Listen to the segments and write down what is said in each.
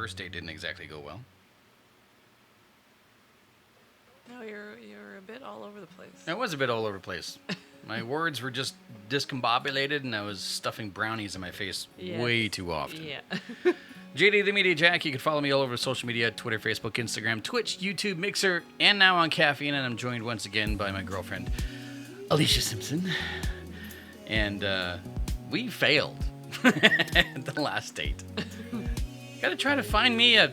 first date didn't exactly go well. No, you're a bit all over the place. I was a bit all over the place. My words were just discombobulated, and I was stuffing brownies in my face way too often. Yeah. JD the Media Jack. You can follow me all over social media: Twitter, Facebook, Instagram, Twitch, YouTube, Mixer, and now on Caffeine. And I'm joined once again by my girlfriend, Alicia Simpson. And we failed the last date. Gotta try to find me a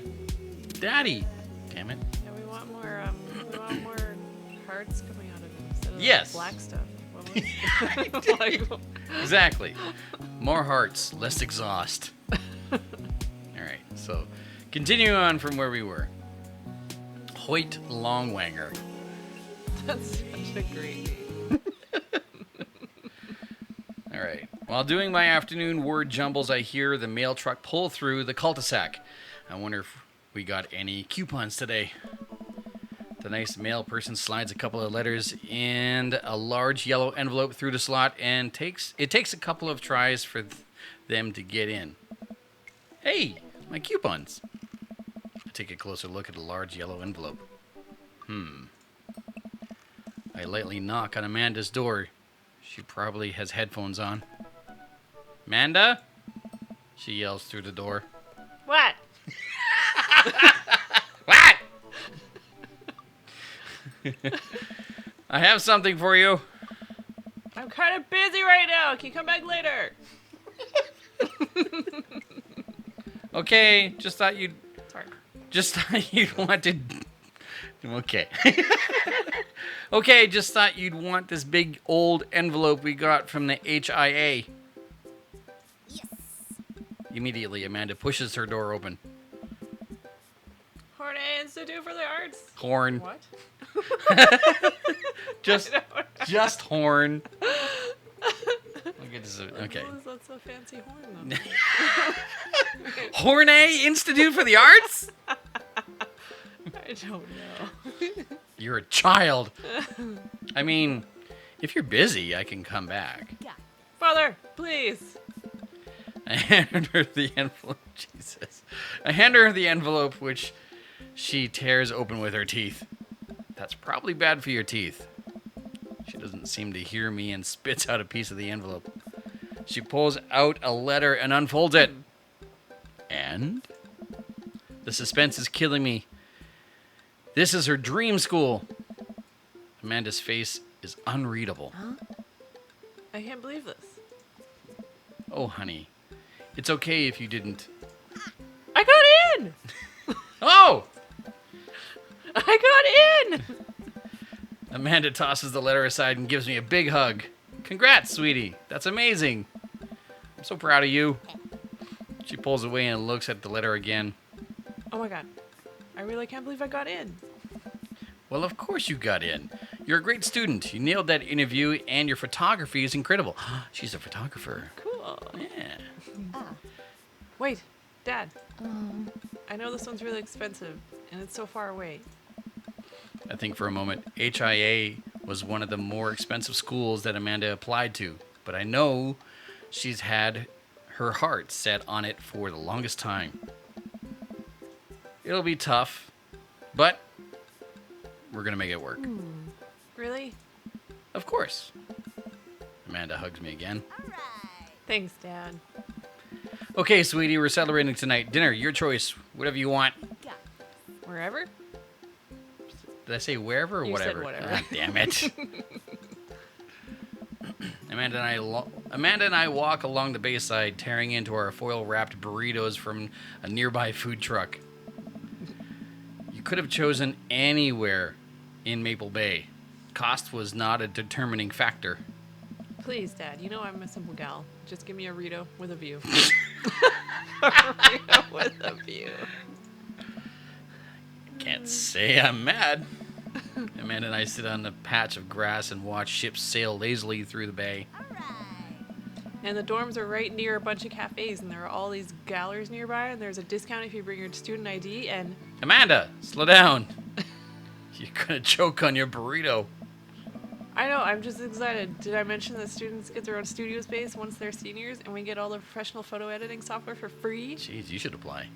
daddy. Damn it. Yeah, we want more hearts coming out of it instead of Yes. that black stuff. What was like, Exactly. More hearts, less exhaust. All right, so continuing on from where we were. Hoyt Longwanger. that's such a great name. All right. While doing my afternoon word jumbles, I hear the mail truck pull through the cul-de-sac. I wonder if we got any coupons today. The nice mail person slides a couple of letters and a large yellow envelope through the slot, and it takes a couple of tries for them to get in. Hey, my coupons. I take a closer look at the large yellow envelope. I lightly knock on Amanda's door. She probably has headphones on. Amanda? She yells through the door. What? What? I have something for you. I'm kind of busy right now. Can you come back later? Okay, Sorry. just thought you'd wanted. Okay. Okay, just thought you'd want this big old envelope we got from the HIA. Yes. Immediately, Amanda pushes her door open. Horne Institute for the Arts. Horn. What? Just horn. Look at this. Okay. That's a fancy horn, though. Horne Institute for the Arts? I don't know. You're a child. I mean, if you're busy, I can come back. Yeah. Father, please. I hand her the envelope. Jesus. I hand her the envelope, which she tears open with her teeth. That's probably bad for your teeth. She doesn't seem to hear me and spits out a piece of the envelope. She pulls out a letter and unfolds it. And? The suspense is killing me. This is her dream school. Amanda's face is unreadable. I can't believe this. Oh, honey. It's okay if you didn't. I got in! Oh! I got in! Amanda tosses the letter aside and gives me a big hug. Congrats, sweetie. That's amazing. I'm so proud of you. She pulls away and looks at the letter again. Oh my god. I really can't believe I got in. Well, of course you got in. You're a great student. You nailed that interview, and your photography is incredible. She's a photographer. Cool. Yeah. Wait, Dad. I know this one's really expensive, and it's so far away. I think for a moment, HIA was one of the more expensive schools that Amanda applied to, but I know she's had her heart set on it for the longest time. It'll be tough, but we're going to make it work. Really? Of course. Amanda hugs me again. All right. Thanks, Dad. Okay, sweetie, we're celebrating tonight. Dinner, your choice. Whatever you want. Yeah. Wherever? Did I say wherever or You said whatever? whatever. Ah, damn it. Amanda and I walk along the bayside, tearing into our foil-wrapped burritos from a nearby food truck. You could have chosen anywhere in Maple Bay. Cost was not a determining factor. Please, Dad. You know I'm a simple gal. Just give me a Rito with a view. A Rito with a view. Can't say I'm mad. Amanda and I sit on a patch of grass and watch ships sail lazily through the bay. All right. And the dorms are right near a bunch of cafes, and there are all these galleries nearby, and there's a discount if you bring your student ID, and... Amanda, slow down. You're gonna choke on your burrito. I know, I'm just excited. Did I mention that students get their own studio space once they're seniors, and we get all the professional photo editing software for free? Jeez, you should apply.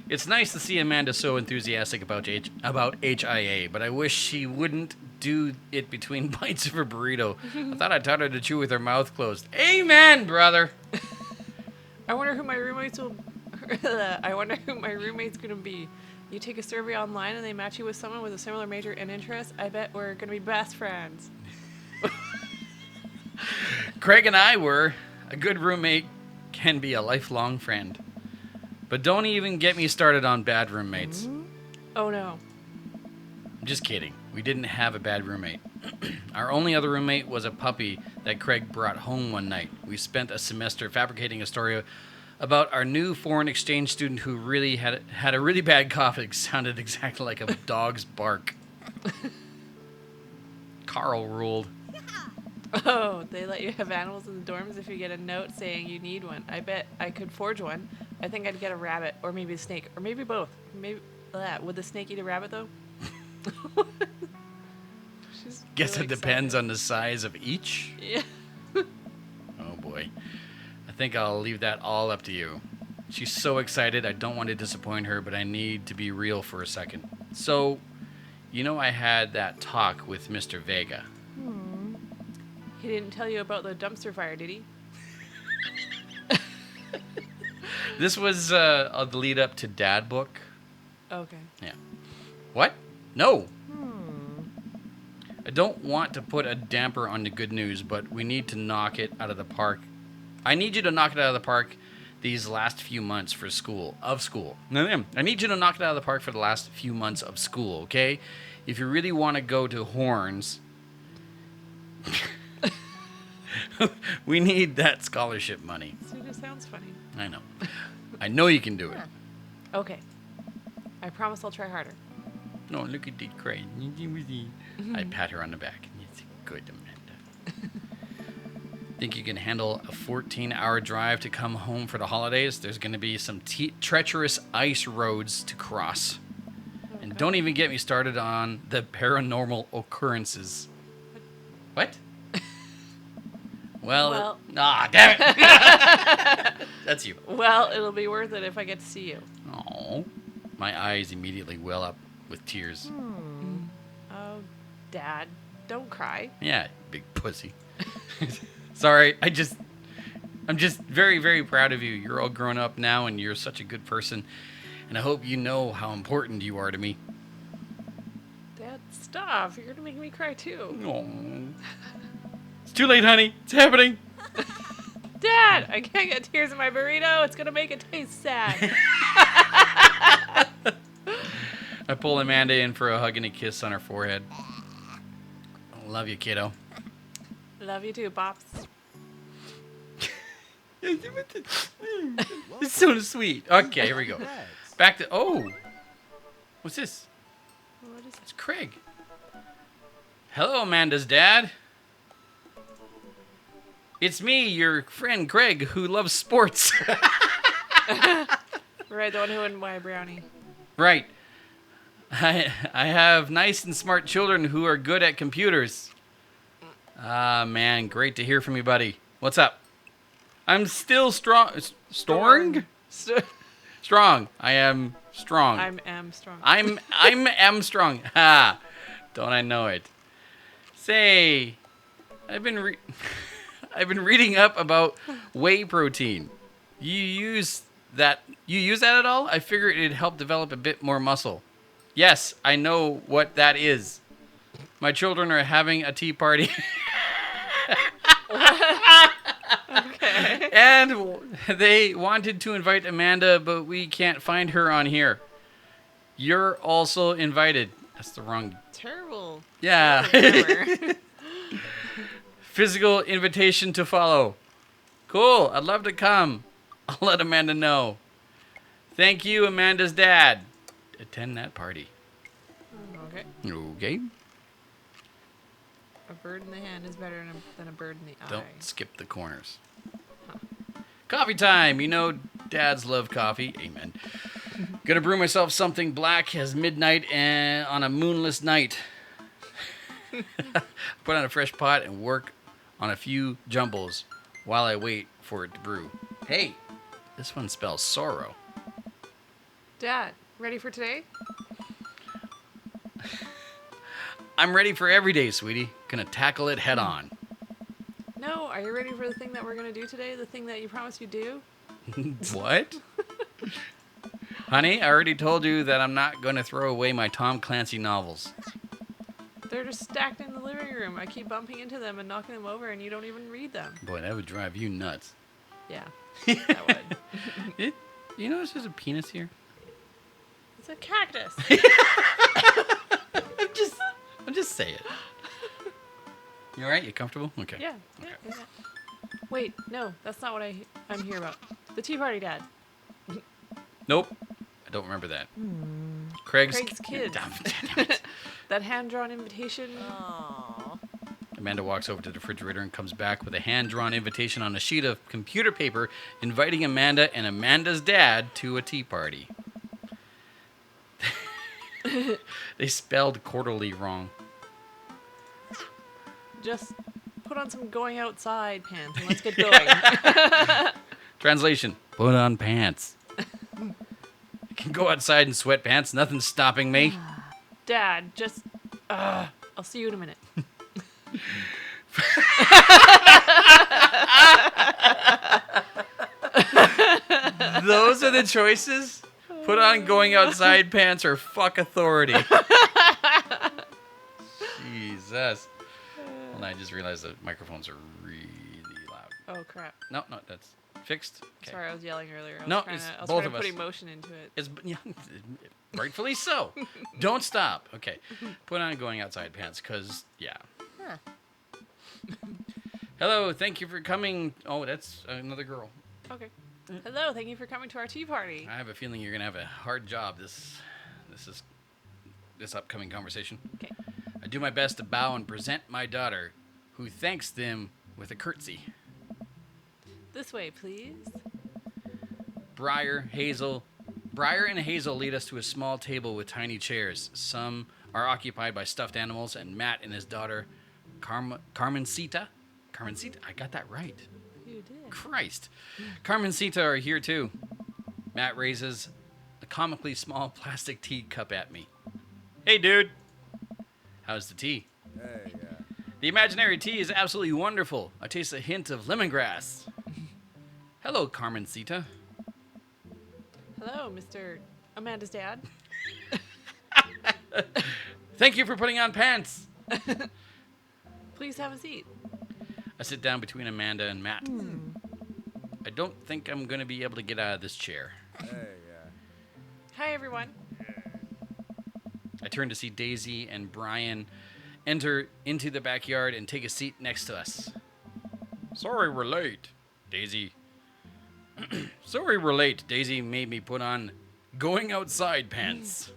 It's nice to see Amanda so enthusiastic about HIA, but I wish she wouldn't do it between bites of her burrito. I thought I taught her to chew with her mouth closed. Amen, brother. I wonder who my roommates will. I wonder who my roommate's gonna be. You take a survey online and they match you with someone with a similar major and interest. I bet we're gonna be best friends. Craig and I were. A good roommate can be a lifelong friend. But don't even get me started on bad roommates. Oh no. I'm just kidding. We didn't have a bad roommate. Our only other roommate was a puppy that Craig brought home one night. We spent a semester fabricating a story about our new foreign exchange student who really had a really bad cough. It sounded exactly like a dog's bark. Carl ruled. Oh, they let you have animals in the dorms if you get a note saying you need one. I bet I could forge one. I think I'd get a rabbit, or maybe a snake, or maybe both. Maybe would the snake eat a rabbit though? She's Guess really it depends excited. on the size of each. Yeah. Oh boy. I think I'll leave that all up to you. She's so excited. I don't want to disappoint her, but I need to be real for a second. So, I had that talk with Mr. Vega. He didn't tell you about the dumpster fire, did he? This was the lead up to Dad Book. Okay. Yeah. What? No. I don't want to put a damper on the good news, but we need to knock it out of the park. I need you to knock it out of the park these last few months for school. No, I need you to knock it out of the park for the last few months of school, okay? If you really want to go to Horns, we need that scholarship money. So it just sounds funny. I know. I know you can do it. Okay. I promise I'll try harder. No, look at the crane. I pat her on the back. It's good, Amanda. Think you can handle a 14-hour drive to come home for the holidays? There's going to be some treacherous ice roads to cross. And don't even get me started on the paranormal occurrences. What? Well, damn it. That's you. Well, it'll be worth it if I get to see you. Oh, my eyes immediately well up with tears. Oh, Dad, don't cry. Yeah, big pussy. Sorry, I'm just very, very proud of you. You're all grown up now, and you're such a good person. And I hope you know how important you are to me. Dad, stop. You're gonna make me cry too. Oh. It's too late, honey. It's happening. Dad, I can't get tears in my burrito. It's gonna make it taste sad. I pull Amanda in for a hug and a kiss on her forehead. Love you, kiddo. Love you too, Pops. It's so sweet. Okay, here we go. Back to what's this? What is It's Craig. Hello, Amanda's dad. It's me, your friend Craig, who loves sports. Right, the one who wouldn't buy a brownie. Right. I have nice and smart children who are good at computers. Ah, man, great to hear from you, buddy. What's up? I'm still strong. Strong? Strong. I am strong. am strong. I'm am strong. Ha! Don't I know it? Say, I've been reading up about whey protein. You use that at all? I figured it'd help develop a bit more muscle. Yes, I know what that is. My children are having a tea party. Okay. And they wanted to invite Amanda, but we can't find her on here. You're also invited. That's the wrong. Terrible. Yeah. Grammar. Physical invitation to follow. Cool. I'd love to come. I'll let Amanda know. Thank you, Amanda's dad. Attend that party. Okay. Okay. A bird in the hand is better than a bird in the eye. Don't skip the corners. Coffee time. You know, dads love coffee. Amen. Gonna brew myself something black as midnight and on a moonless night. Put on a fresh pot and work on a few jumbles while I wait for it to brew. Hey, This one spells sorrow. Dad, ready for today? I'm ready for every day, sweetie. Gonna tackle it head on. No, are you ready for the thing that we're gonna do today? The thing that you promised you'd do? What? Honey, I already told you that I'm not gonna throw away my Tom Clancy novels. They're just stacked in the living room. I keep bumping into them and knocking them over, and you don't even read them. Boy, that would drive you nuts. Yeah, that would. You notice there's a penis here? It's a cactus. I'm just saying. You alright? You comfortable? Okay. Yeah, yeah, yeah. Wait, no, that's not what I'm here about. The tea party, Dad. Nope. I don't remember that. Craig's kids. Damn it. That hand-drawn invitation. Amanda walks over to the refrigerator and comes back with a hand-drawn invitation on a sheet of computer paper inviting Amanda and Amanda's dad to a tea party. They spelled quarterly wrong. Just put on some going outside pants and let's get going. Translation: put on pants. I can go outside in sweatpants. Nothing's stopping me. Dad, just... I'll see you in a minute. Those are the choices? Put on going outside pants or fuck authority. Jesus. And I just realized that microphones are really loud. Oh, crap. No, that's fixed. Okay. Sorry, I was yelling earlier. No, I was it's trying both to of put us. emotion into it. It's yeah, rightfully so. Don't stop. Okay. Put on going outside pants because, yeah. Hello, thank you for coming. Oh, that's another girl. Okay. Hello, thank you for coming to our tea party. I have a feeling you're going to have a hard job this upcoming conversation. Okay. I do my best to bow and present my daughter, who thanks them with a curtsy. This way, please. Briar and Hazel lead us to a small table with tiny chairs. Some are occupied by stuffed animals, and Matt and his daughter, Carmencita. Carmencita? I got that right. You did. Christ. Carmencita are here too. Matt raises a comically small plastic tea cup at me. Hey, dude. How's the tea? Hey, The imaginary tea is absolutely wonderful. I taste a hint of lemongrass. Hello, Carmencita. Hello, Mr. Amanda's dad. Thank you for putting on pants. Please have a seat. I sit down between Amanda and Matt. I don't think I'm going to be able to get out of this chair. Hi, everyone. I turn to see Daisy and Brian enter into the backyard and take a seat next to us. Sorry we're late, Daisy. Sorry we're late. Daisy made me put on going outside pants.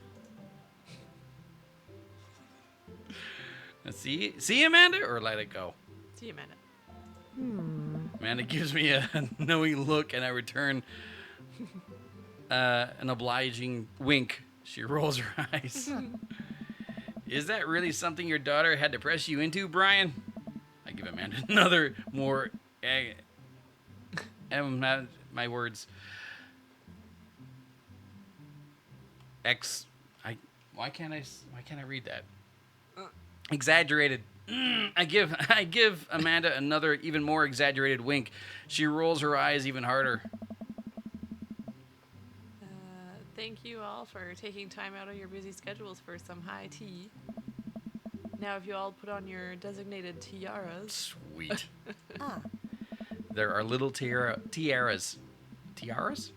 See, Amanda, or let it go? See you, Amanda. Amanda gives me a knowing look, and I return an obliging wink. She rolls her eyes. Is that really something your daughter had to press you into, Brian? I give Amanda another more... my words. Why can't I read that? Exaggerated. I give Amanda another even more exaggerated wink. She rolls her eyes even harder. Thank you all for taking time out of your busy schedules for some high tea. Now, if you all put on your designated tiaras. Sweet. There are little tiaras. Tiaras? Tiaras?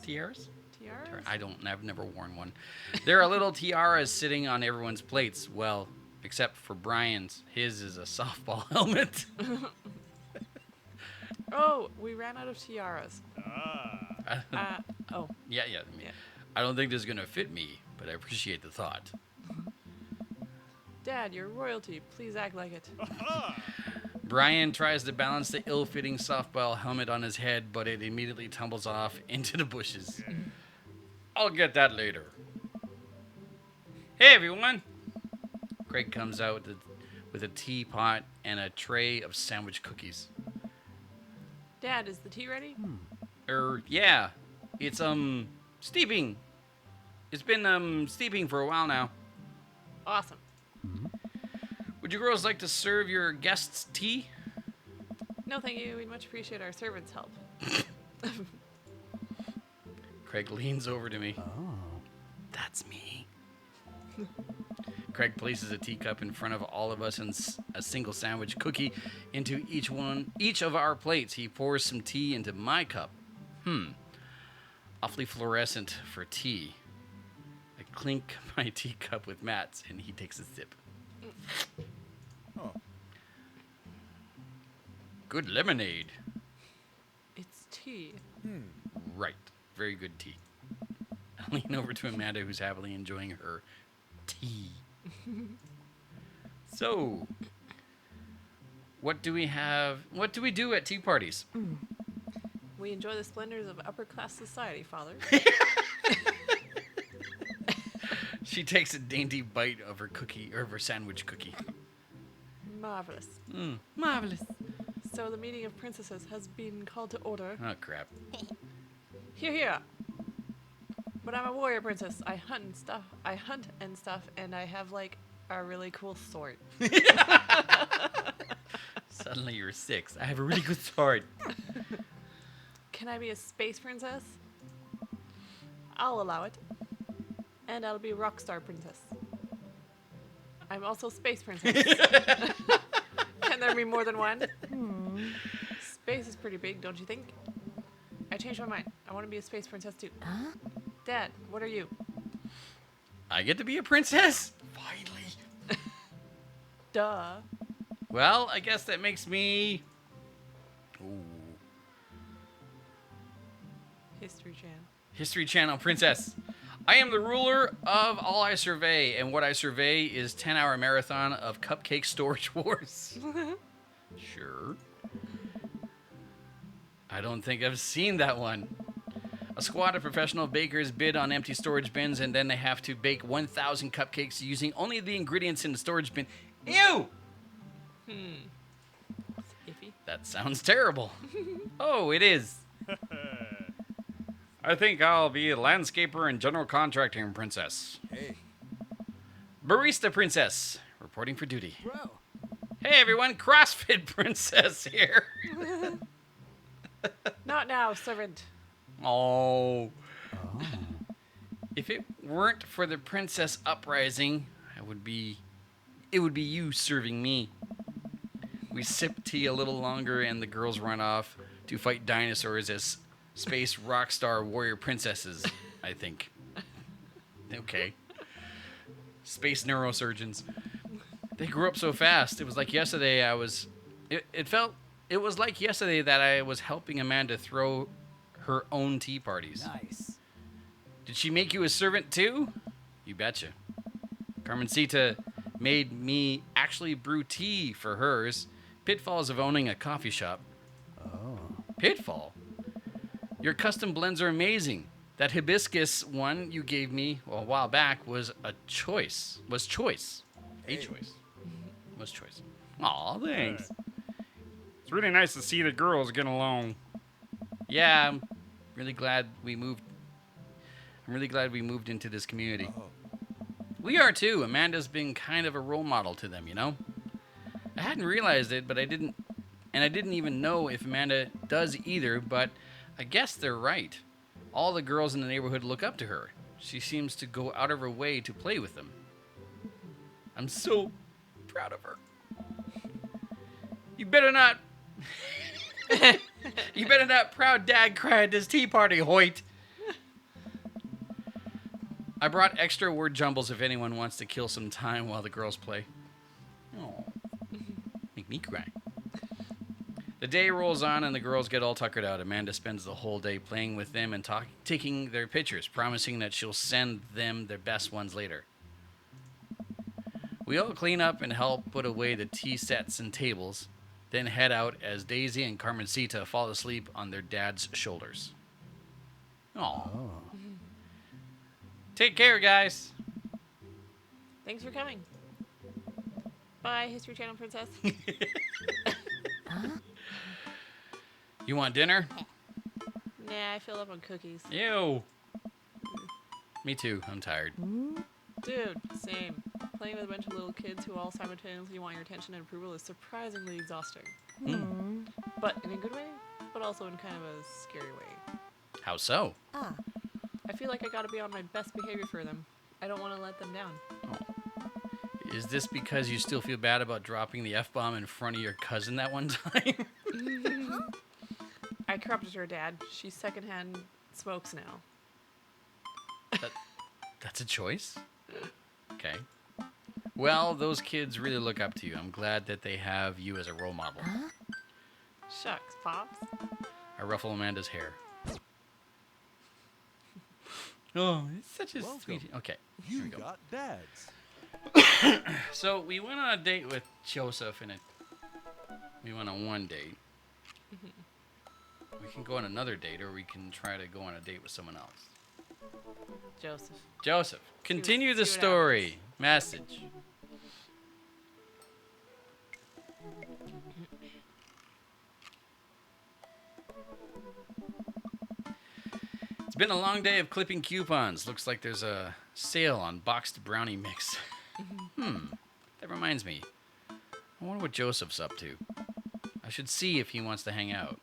Tiaras? I've never worn one. There are little tiaras sitting on everyone's plates. Well, except for Brian's. His is a softball helmet. Oh, we ran out of tiaras. Oh. Yeah. I don't think this is going to fit me, but I appreciate the thought. Dad, you're royalty. Please act like it. Brian tries to balance the ill-fitting softball helmet on his head, but it immediately tumbles off into the bushes. I'll get that later. Hey, everyone. Craig comes out with a teapot and a tray of sandwich cookies. Dad, is the tea ready? Yeah. It's, steeping. It's been, steeping for a while now. Awesome. Would you girls like to serve your guests tea? No, thank you. We'd much appreciate our servants' help. Craig leans over to me. Oh. That's me. Craig places a teacup in front of all of us and a single sandwich cookie into each of our plates. He pours some tea into my cup. Awfully fluorescent for tea. I clink my teacup with Matt's and he takes a sip. Oh. Good lemonade. It's tea. Right. Very good tea. I lean over to Amanda, who's happily enjoying her tea. So, what do we have? What do we do at tea parties? We enjoy the splendors of upper class society, Father. She takes a dainty bite of her cookie, or of her sandwich cookie. Marvelous. Marvelous. So the meeting of princesses has been called to order. Oh, crap. Hear, hear. But I'm a warrior princess. I hunt and stuff, and I have like a really cool sword. Suddenly you're 6. I have a really good sword. Can I be a space princess? I'll allow it. And I'll be a rock star princess. I'm also space princess. Can there be more than one? Space is pretty big, don't you think? I changed my mind. I want to be a space princess too. Dad, what are you? I get to be a princess? Finally. Duh. Well, I guess that makes me... Ooh. History Channel. History Channel princess. I am the ruler of all I survey, and what I survey is 10-hour marathon of cupcake storage wars. Sure. I don't think I've seen that one. A squad of professional bakers bid on empty storage bins, and then they have to bake 1,000 cupcakes using only the ingredients in the storage bin. Ew! Iffy. That sounds terrible. Oh, it is. I think I'll be a landscaper and general contracting princess. Hey, Barista princess, reporting for duty. bro. Hey everyone, CrossFit princess here. Not now, servant. Oh. If it weren't for the princess uprising, it would be you serving me. We sip tea a little longer and the girls run off to fight dinosaurs as space rock star warrior princesses, I think. Okay. Space neurosurgeons. They grew up so fast. It was like yesterday it was like yesterday that I was helping Amanda throw her own tea parties. Nice. Did she make you a servant too? You betcha. Carmencita made me actually brew tea for hers. Pitfalls of owning a coffee shop. Oh. Pitfall? Your custom blends are amazing. That hibiscus one you gave me a while back was a choice. Was choice. A choice. Was choice. Aw, thanks. It's really nice to see the girls get along. Yeah, I'm really glad we moved. I'm really glad we moved into this community. Oh. We are too. Amanda's been kind of a role model to them, you know? I hadn't realized it, but I didn't even know if Amanda does either, but I guess they're right. All the girls in the neighborhood look up to her. She seems to go out of her way to play with them. I'm so proud of her. You better not... You better not proud dad cry at this tea party, Hoyt. I brought extra word jumbles if anyone wants to kill some time while the girls play. Oh, make me cry. The day rolls on and the girls get all tuckered out. Amanda spends the whole day playing with them and taking their pictures, promising that she'll send them their best ones later. We all clean up and help put away the tea sets and tables, then head out as Daisy and Carmencita fall asleep on their dad's shoulders. Aw. Oh. Take care, guys. Thanks for coming. Bye, History Channel princess. You want dinner? Yeah, I fill up on cookies. Ew. Me too. I'm tired. Dude, same. Playing with a bunch of little kids who all simultaneously want your attention and approval is surprisingly exhausting. But in a good way, but also in kind of a scary way. How so? Ah. I feel like I gotta be on my best behavior for them. I don't want to let them down. Is this because you still feel bad about dropping the F-bomb in front of your cousin that one time? I corrupted her, Dad. She secondhand smokes now. That's a choice? Okay. Well, those kids really look up to you. I'm glad that they have you as a role model. Shucks, Pops. I ruffle Amanda's hair. Oh, it's such a Welcome. sweet... Okay, here You we go. got dads. So we went on a date with Joseph, and we went on one date. We can go on another date, or we can try to go on a date with someone else. Joseph. Joseph, continue the see what story. Message. It's been a long day of clipping coupons. Looks like there's a sale on boxed brownie mix. That reminds me. I wonder what Joseph's up to. I should see if he wants to hang out.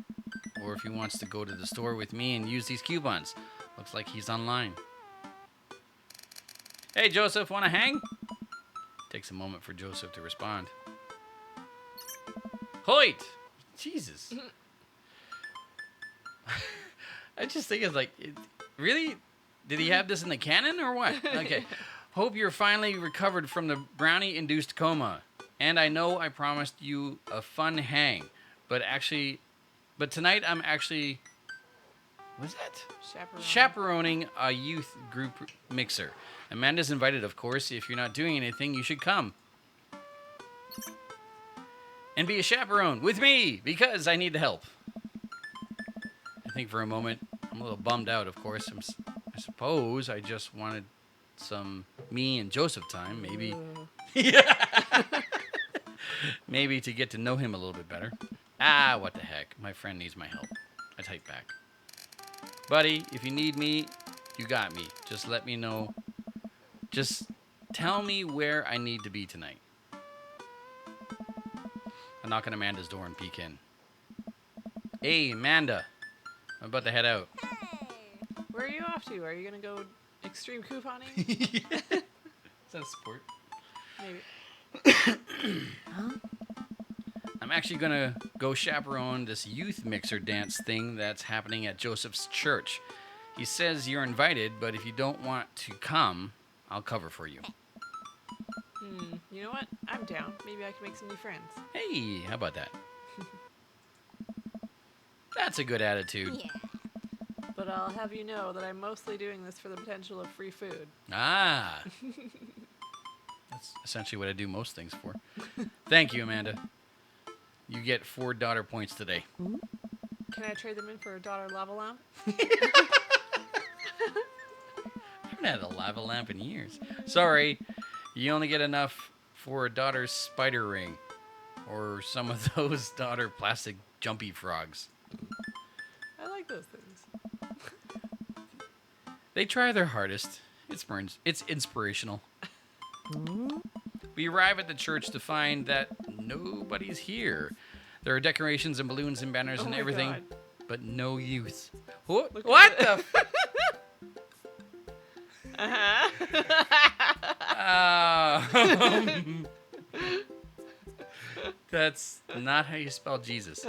Or if he wants to go to the store with me and use these coupons. Looks like he's online. Hey, Joseph, want to hang? Takes a moment for Joseph to respond. Hoyt! Jesus. I just think it's like, really? Did he have this in the canon or what? Okay. Hope you're finally recovered from the brownie-induced coma. And I know I promised you a fun hang. But tonight I'm actually, what's that? Chaperoning a youth group mixer. Amanda's invited, of course. If you're not doing anything, you should come. And be a chaperone with me, because I need the help. I think for a moment, I'm a little bummed out, of course. I suppose I just wanted some me and Joseph time, maybe. Maybe to get to know him a little bit better. Ah, what the heck. My friend needs my help. I type back. Buddy, if you need me, you got me. Just let me know. Just tell me where I need to be tonight. I knock on Amanda's door and peek in. Hey, Amanda. I'm about to head out. Hey. Where are you off to? Are you gonna go extreme couponing? Is that support? Maybe. I'm actually going to go chaperone this youth mixer dance thing that's happening at Joseph's church. He says you're invited, but if you don't want to come, I'll cover for you. You know what? I'm down. Maybe I can make some new friends. Hey, how about that? That's a good attitude. Yeah. But I'll have you know that I'm mostly doing this for the potential of free food. Ah. That's essentially what I do most things for. Thank you, Amanda. You get 4 daughter points today. Can I trade them in for a daughter lava lamp? I haven't had a lava lamp in years. Sorry, you only get enough for a daughter's spider ring. Or some of those daughter plastic jumpy frogs. I like those things. They try their hardest. It's inspirational. We arrive at the church to find that nobody's here. There are decorations and balloons and banners Oh and my everything, God. but no youth. What? Look What at the? That's not how you spell Jesus.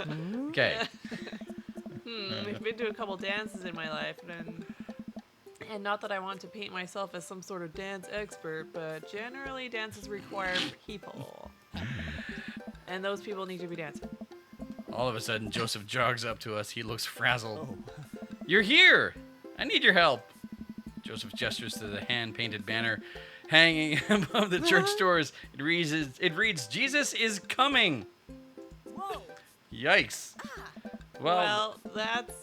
Okay. I've been to a couple dances in my life, and not that I want to paint myself as some sort of dance expert, but generally dances require people. And those people need to be dancing. All of a sudden, Joseph jogs up to us. He looks frazzled. Oh. You're here! I need your help. Joseph gestures to the hand-painted banner hanging above the church doors. It reads, Jesus is coming! Whoa. Yikes. Well, that's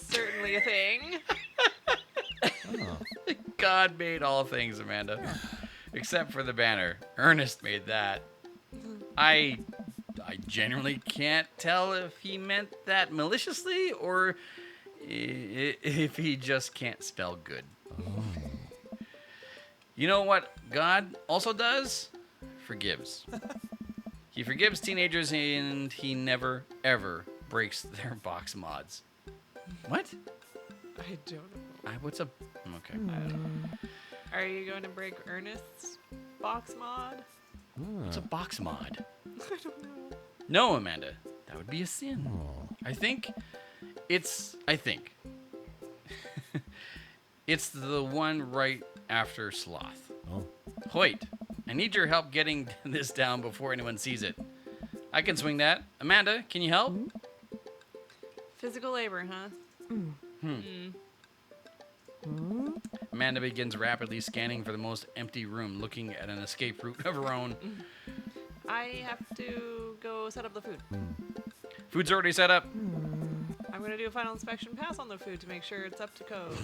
certainly a thing. Oh. God made all things, Amanda. Except for the banner. Ernest made that. I genuinely can't tell if he meant that maliciously or if he just can't spell good. You know what God also does? Forgives. He forgives teenagers and he never, ever breaks their box mods. What? I don't know. What's a... Okay. Are you going to break Ernest's box mod? What's a box mod? I don't know. No, Amanda. That would be a sin. I think it's the one right after sloth. Oh. Hoyt, I need your help getting this down before anyone sees it. I can swing that. Amanda, can you help? Physical labor, huh? Amanda begins rapidly scanning for the most empty room, looking at an escape route of her own. I have to go set up the food. Food's already set up. I'm going to do a final inspection pass on the food to make sure it's up to code.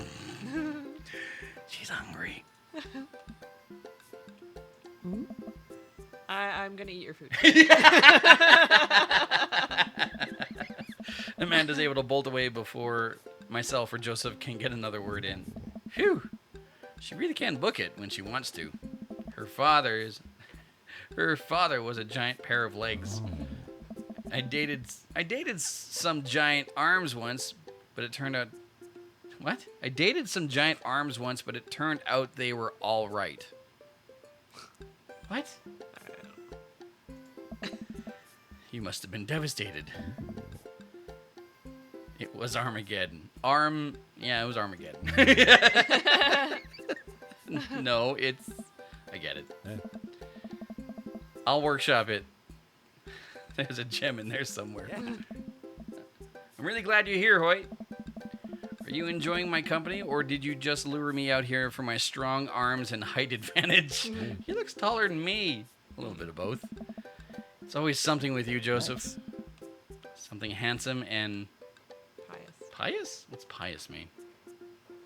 She's hungry. I'm going to eat your food. Amanda's able to bolt away before myself or Joseph can get another word in. Phew. She really can book it when she wants to. Her father was a giant pair of legs. I dated some giant arms once, but it turned out... What? I dated some giant arms once, but it turned out they were all right. What? You must have been devastated. It was Armageddon. Yeah, it was Armageddon. No, I get it. Yeah. I'll workshop it. There's a gem in there somewhere. I'm really glad you're here, Hoyt. Are you enjoying my company, or did you just lure me out here for my strong arms and height advantage? He looks taller than me. A little bit of both. It's always something with you, Joseph. Nice. Something handsome and Pious. pious? What's pious mean?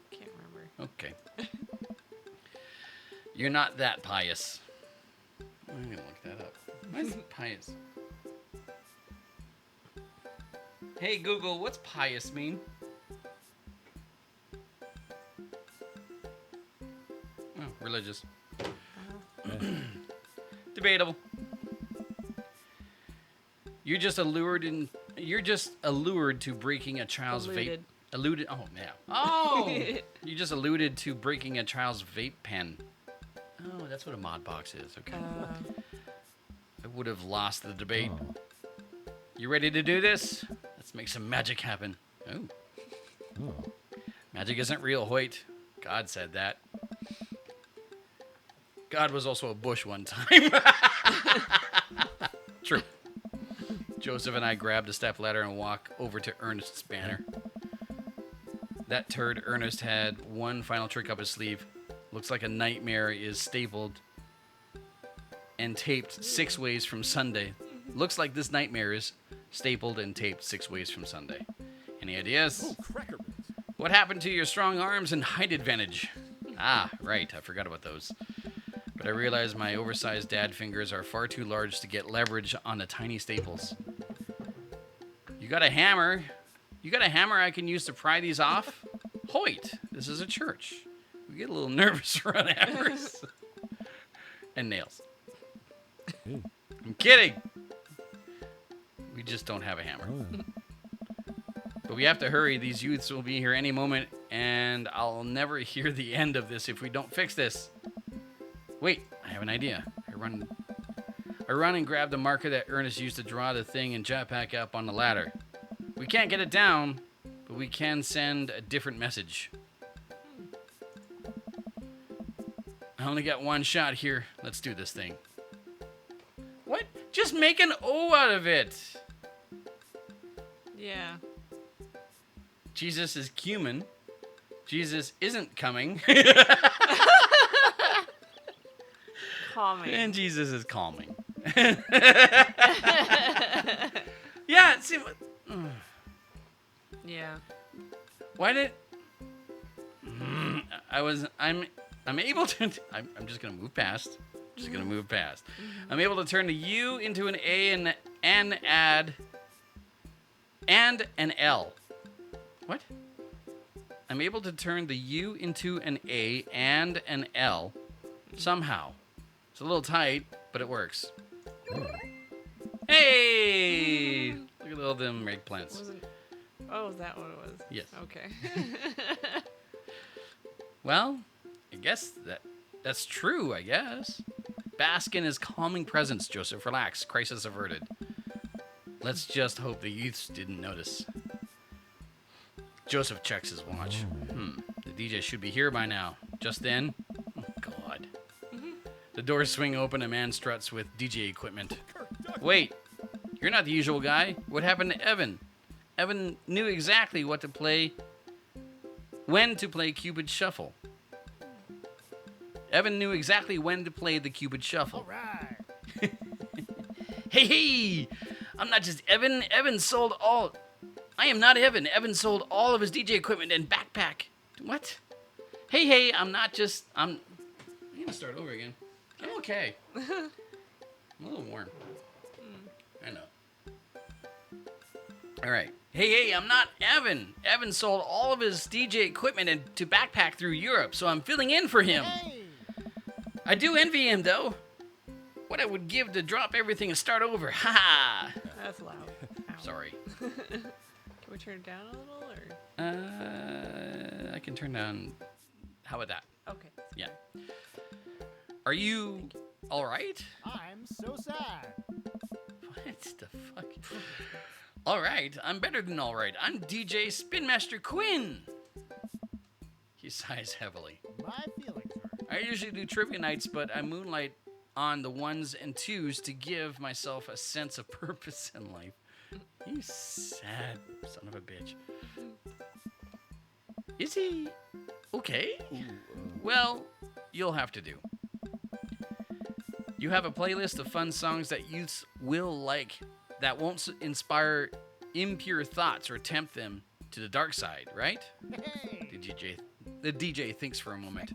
Can't remember. Okay. You're not that pious. I'm gonna look that up. Why is it pious? Hey Google, what's pious mean? Oh, religious. Debatable. You're just allured to breaking a child's vape. Alluded. Alluded. Oh yeah. Oh. You just alluded to breaking a child's vape pen. Oh, that's what a mod box is. Okay. I would have lost the debate. Oh. You ready to do this? Let's make some magic happen. Oh. Oh. Magic isn't real, Hoyt. God said that. God was also a bush one time. True. Joseph and I grabbed a stepladder and walk over to Ernest's banner. That turd Ernest had one final trick up his sleeve. Looks like a nightmare is stapled and taped 6 ways from Sunday. Looks like this nightmare is stapled and taped 6 ways from Sunday. Any ideas? Oh, cracker bits. What happened to your strong arms and height advantage? Ah, right. I forgot about those. But I realized my oversized dad fingers are far too large to get leverage on the tiny staples. You got a hammer? You got a hammer I can use to pry these off? Hoyt, this is a church. We get a little nervous around hammers. And nails. Ooh. I'm kidding. We just don't have a hammer. Oh. But we have to hurry. These youths will be here any moment, and I'll never hear the end of this if we don't fix this. Wait, I have an idea. I run and grab the marker that Ernest used to draw the thing and jetpack up on the ladder. We can't get it down, but we can send a different message. I only got one shot here. Let's do this thing. What? Just make an O out of it. Yeah. Jesus is cumin. Jesus isn't coming. Calming. And Jesus is calming. Yeah, see what? Yeah. Why did? I'm able to. I'm just gonna move past. Just gonna move past. I'm able to turn the U into an A and an add and an L. What? I'm able to turn the U into an A and an L somehow. It's a little tight, but it works. Hey! Look at all them eggplants. Oh, is that what it was? Yes. Okay. Well, I guess that's true, I guess. Bask in his calming presence, Joseph. Relax. Crisis averted. Let's just hope the youths didn't notice. Joseph checks his watch. The DJ should be here by now. Just then, oh God. The doors swing open. A man struts with DJ equipment. Wait, you're not the usual guy. What happened to Evan? Evan knew exactly when to play Cupid Shuffle. Evan knew exactly when to play the Cupid Shuffle. Right. Hey! I'm not just Evan. I am not Evan. Evan sold all of his DJ equipment and backpack. What? Hey, I'm gonna start over again. I'm okay. I'm a little warm. I know. All right. Hey, I'm not Evan. Evan sold all of his DJ equipment and to backpack through Europe, so I'm filling in for him. Hey. I do envy him, though. What I would give to drop everything and start over. Ha ha. That's loud. Ow. Sorry. Can we turn it down a little, or? I can turn down. How about that? Okay. Yeah. Are you all right? I'm so sad. What the fuck? All right, I'm better than all right. I'm DJ Spin Master Quinn. He sighs heavily. My feelings hurt. I usually do trivia nights, but I moonlight on the ones and twos to give myself a sense of purpose in life. You sad son of a bitch. Is he okay? Well, you'll have to do. You have a playlist of fun songs that youths will like that won't inspire impure thoughts or tempt them to the dark side, right? Hey. The DJ thinks for a moment.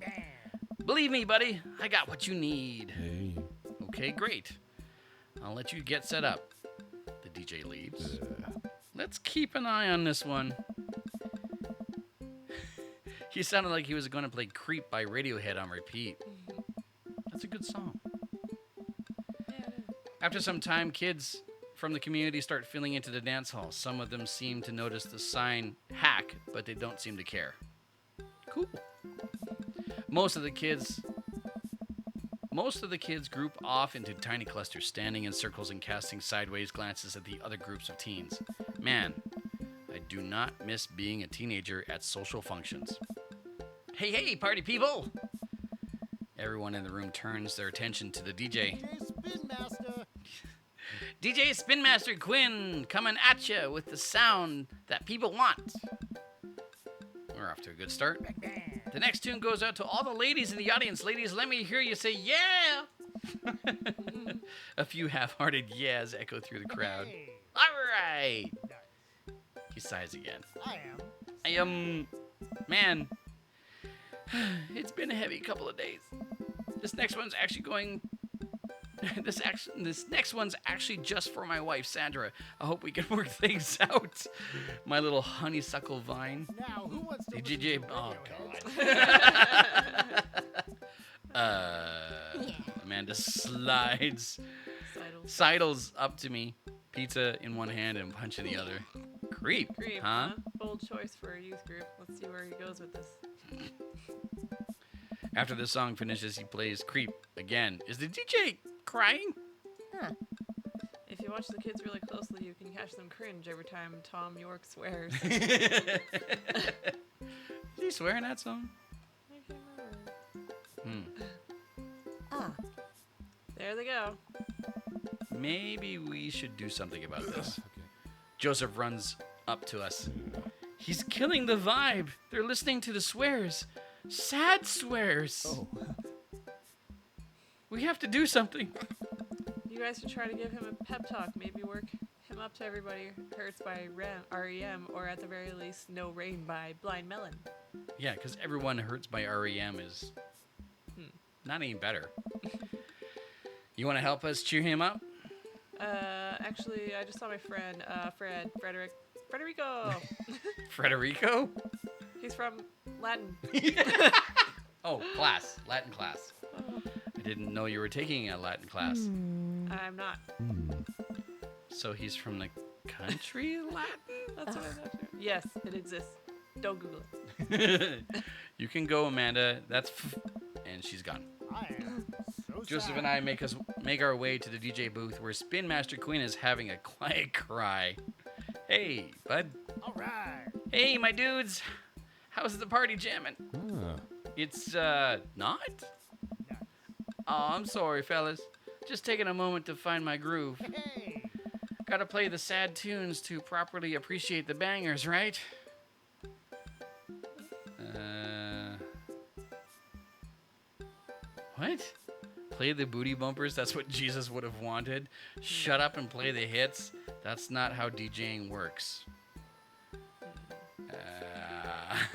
Believe me, buddy, I got what you need. Hey. Okay, great. I'll let you get set up. The DJ leaves. Let's keep an eye on this one. He sounded like he was going to play Creep by Radiohead on repeat. That's a good song. After some time, kids from the community start filling into the dance hall. Some of them seem to notice the sign hack, but they don't seem to care. Cool. Most of the kids group off into tiny clusters, standing in circles and casting sideways glances at the other groups of teens. Man, I do not miss being a teenager at social functions. Hey, party people! Everyone in the room turns their attention to the DJ. DJ Spin Master. DJ Spin Master Quinn coming at you with the sound that people want. We're off to a good start. The next tune goes out to all the ladies in the audience. Ladies, let me hear you say yeah! A few half-hearted yeahs echo through the crowd. Hey. All right! He sighs again. I am. Man, it's been a heavy couple of days. This next one's actually going. This next one's actually just for my wife, Sandra. I hope we can work things out. My little honeysuckle vine. Now, who wants to DJ. listen to Oh, Radiohead? God. Amanda slides. Sidles. Sidles up to me. Pizza in one hand and punch in the other. Creep. Creep, huh? Bold choice for a youth group. Let's see where he goes with this. After the song finishes, he plays Creep again. Is the DJ crying? If you watch the kids really closely, you can catch them cringe every time Tom York swears. Did he swear in that song? I can't remember. There they go. Maybe we should do something about this. Okay. Joseph runs up to us. He's killing the vibe. They're listening to the swears. Sad swears. Oh. We have to do something. You guys should try to give him a pep talk. Maybe work him up to Everybody Hurts by REM, or at the very least, No Rain by Blind Melon. Yeah, because Everyone Hurts by REM is not any better. You want to help us cheer him up? Actually, I just saw my friend, Frederico. Frederico? He's from Latin. Oh, class. Latin class. I didn't know you were taking a Latin class. I'm not. So he's from the country Latin? That's what I thought. Yes, it exists. Don't Google it. You can go, Amanda. That's and she's gone. I am so Joseph sad. and I make our way to the DJ booth where Spin Master Quinn is having a quiet cry. Hey, bud. All right. Hey, my dudes. How's the party jamming? Ah. It's not? Oh, I'm sorry, fellas. Just taking a moment to find my groove. Hey. Gotta play the sad tunes to properly appreciate the bangers, right? What? Play the booty bumpers? That's what Jesus would have wanted? Shut up and play the hits? That's not how DJing works.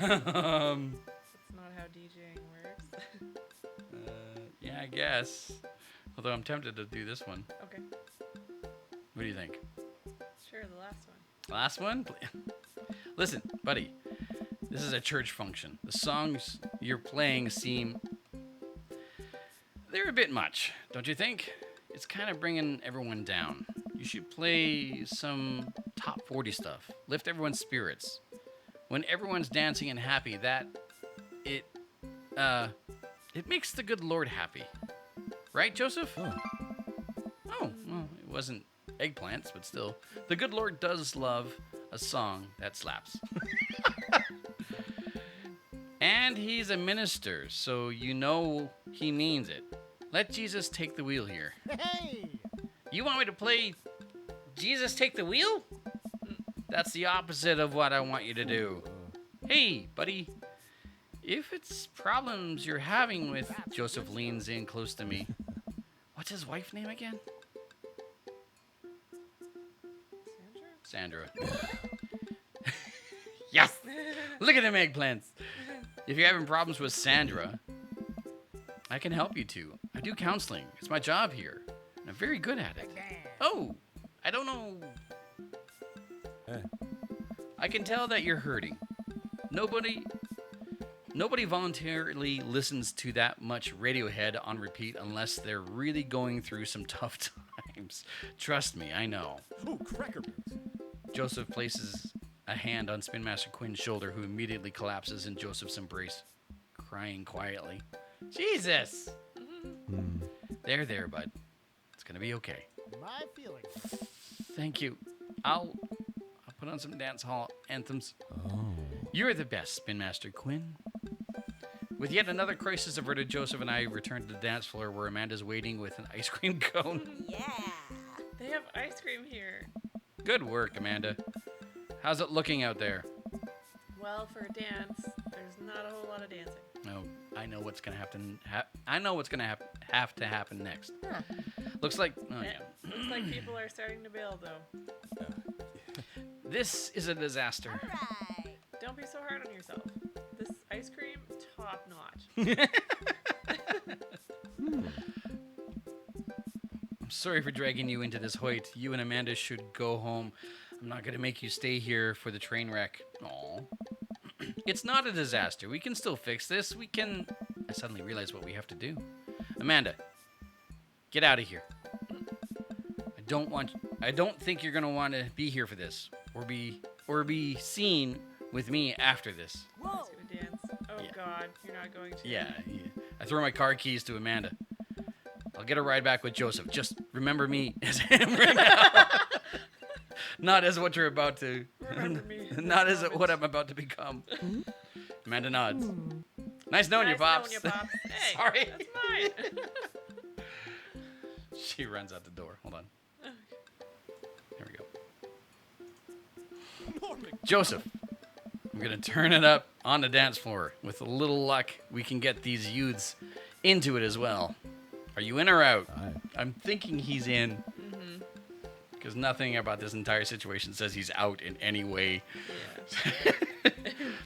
That's not how DJing works. Yeah, I guess. Although I'm tempted to do this one. Okay. What do you think? Sure, the last one. Last one? Listen, buddy. This is a church function. The songs you're playing seem... they're a bit much, don't you think? It's kind of bringing everyone down. You should play some top 40 stuff. Lift everyone's spirits. When everyone's dancing and happy, it makes the good Lord happy. Right, Joseph? Oh. Oh, well, it wasn't eggplants, but still. The good Lord does love a song that slaps. And he's a minister, so you know he means it. Let Jesus take the wheel here. Hey. You want me to play Jesus Take the Wheel? That's the opposite of what I want you to do. Hey, buddy. If it's problems you're having with... Joseph leans in close to me. What's his wife's name again? Sandra. Yes! Look at them eggplants. If you're having problems with Sandra, I can help you too. I do counseling. It's my job here. And I'm very good at it. Oh, I don't know. Eh. I can tell that you're hurting. Nobody voluntarily listens to that much Radiohead on repeat unless they're really going through some tough times. Trust me, I know. Oh, cracker boots. Joseph places a hand on Spin Master Quinn's shoulder, who immediately collapses in Joseph's embrace, crying quietly. Jesus! There, bud. It's gonna be okay. My feelings. Thank you. I'll put on some dance hall anthems. Oh. You're the best, Spin Master Quinn. With yet another crisis averted, Joseph and I return to the dance floor where Amanda's waiting with an ice cream cone. They have ice cream here. Good work, Amanda. How's it looking out there? Well, for a dance, there's not a whole lot of dancing. No, I know what's gonna happen. I know what's gonna have to happen next. Looks like. Oh yeah. Looks like people are starting to bail, though. This is a disaster. Don't be so hard on yourself. This ice cream, top notch. I'm sorry for dragging you into this, Hoyt. You and Amanda should go home. I'm not gonna make you stay here for the train wreck. Aw. It's not a disaster. We can still fix this. We can... I suddenly realize what we have to do. Amanda, get out of here. I don't think you're gonna want to be here for this, or be seen with me after this. Whoa. Gonna dance. Oh Yeah. God, you're not going to. Yeah. I throw my car keys to Amanda. I'll get a ride back with Joseph. Just remember me as him right now. Not as what you're about to. Remember me in Not this as moment. what I'm about to become. Amanda nods. Nice knowing you, Nice Pops. knowing you, Pops. Hey, Sorry. that's mine. She runs out the door. Hold on. There we go. Joseph, I'm gonna turn it up on the dance floor. With a little luck, we can get these youths into it as well. Are you in or out? I'm thinking he's in. Because nothing about this entire situation says he's out in any way. Yeah.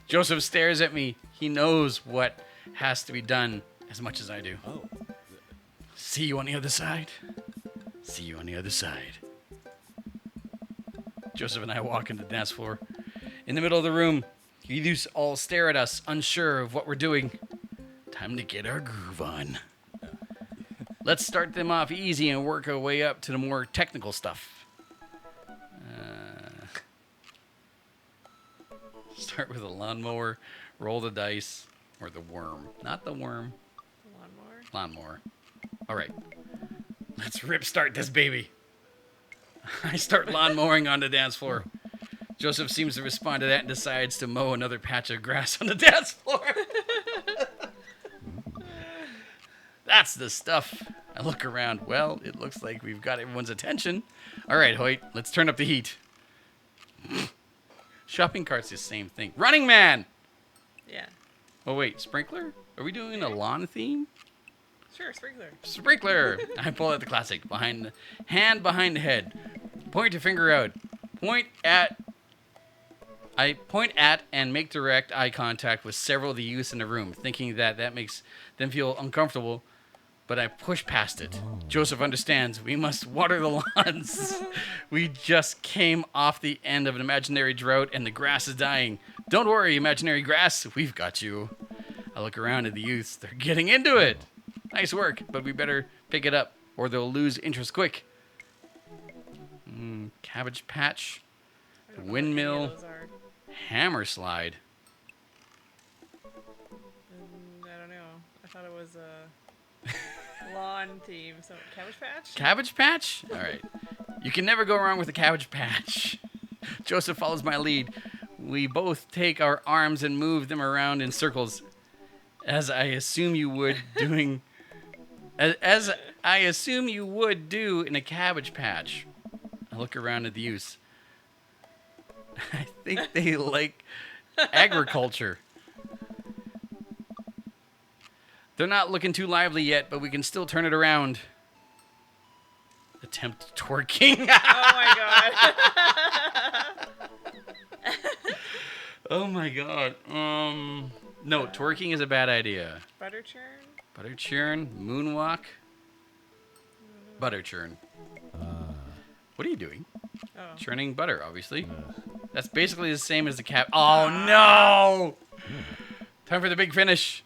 Joseph stares at me. He knows what has to be done as much as I do. Oh. See you on the other side. See you on the other side. Joseph and I walk into the dance floor. In the middle of the room, You do all stare at us, unsure of what we're doing. Time to get our groove on. Let's start them off easy and work our way up to the more technical stuff. Start with a lawnmower, roll the dice, or the worm. Not the worm, Lawnmower. lawnmower. All right, let's start this baby. I start lawnmowing on the dance floor. Joseph seems to respond to that and decides to mow another patch of grass on the dance floor. That's the stuff. I look around. Well, it looks like we've got everyone's attention. All right, Hoyt, let's turn up the heat. Shopping cart's the same thing. Running Man! Yeah. Oh, wait, sprinkler? Are we doing a lawn theme? Sure, sprinkler. Sprinkler! I pull out the classic. Hand behind the head. Point your finger out. I point at and make direct eye contact with several of the youths in the room, thinking that makes them feel uncomfortable, but I push past it. Joseph understands. We must water the lawns. We just came off the end of an imaginary drought, and the grass is dying. Don't worry, imaginary grass. We've got you. I look around at the youths. They're getting into it. Nice work, but we better pick it up, or they'll lose interest quick. Cabbage patch. I don't know what any of Windmill. those are. Hammer slide. I don't know. I thought it was a lawn theme. So Cabbage Patch? Cabbage patch? All right. You can never go wrong with a cabbage patch. Joseph follows my lead. We both take our arms and move them around in circles, as I assume you would as I assume you would do in a cabbage patch. I look around at the youths. I think they like agriculture. They're not looking too lively yet, but we can still turn it around. Attempt twerking. Oh my god. Oh my god. No, twerking is a bad idea. Butter churn? Butter churn, moonwalk. Butter churn. What are you doing? Oh. Churning butter, obviously. That's basically the same as the cap. Oh no! Time for the big finish.